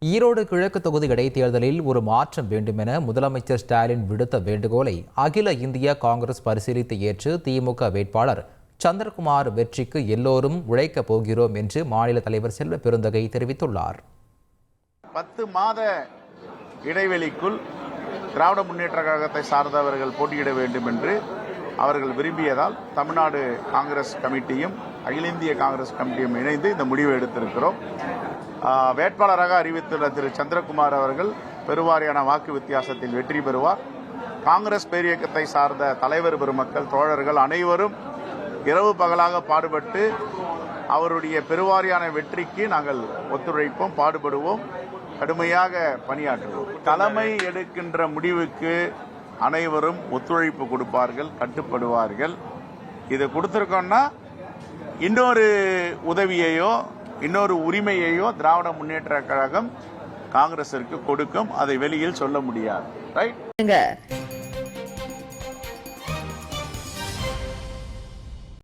ஈரோடு கிழக்கு தொகுதி இடைத்தேர்தலில் ஒரு மாற்றம் வேண்டும் என முதலமைச்சர் ஸ்டாலின் விடுத்த வேண்டுகோளை அகில இந்திய காங்கிரஸ் பரிசீலித்து ஏற்று திமுக வேட்பாளர் சந்திரகுமார் வெற்றிக்கு எல்லோரும் உழைக்கப் போகிறோம் என்று மாநில தலைவர் செல்வ பெருந்தகை தெரிவித்துள்ளார். 10 மாத இடைவெளிக்குள் திராவிட முன்னேற்ற கழகத்தை சார்ந்தவர்கள் போட்டியிட வேண்டும் என்று அவர்கள் விரும்பியதால் தமிழ்நாடு காங்கிரஸ் கமிட்டியும் அகில இந்திய காங்கிரஸ் கமிட்டியும் இணைந்து இந்த முடிவை எடுத்திருக்கிறோம். வேட்பாளராக அறிவித்துள்ள திரு சந்திரகுமார் அவர்கள் பெருவாரியான வாக்கு வித்தியாசத்தில் வெற்றி பெறுவார். காங்கிரஸ் பேரியக்கத்தை சார்ந்த தலைவர் பெருமக்கள் தோழர்கள் அனைவரும் இரவு பகலாக பாடுபட்டு அவருடைய பெருவாரியான வெற்றிக்கு நாங்கள் ஒத்துழைப்போம், பாடுபடுவோம், கடுமையாக பணியாற்றுவோம். தலைமை எடுக்கின்ற முடிவுக்கு அனைவரும் ஒத்துழைப்பு கொடுப்பார்கள், கட்டுப்படுவார்கள். இது கொடுத்திருக்கோம்னா இன்னொரு உதவியையோ இன்னொரு உரிமையையோ திராவிட முன்னேற்ற கழகம் காங்கிரசிற்கு கொடுக்கும். அதை வெளியில் சொல்ல முடியாது. ரைட்.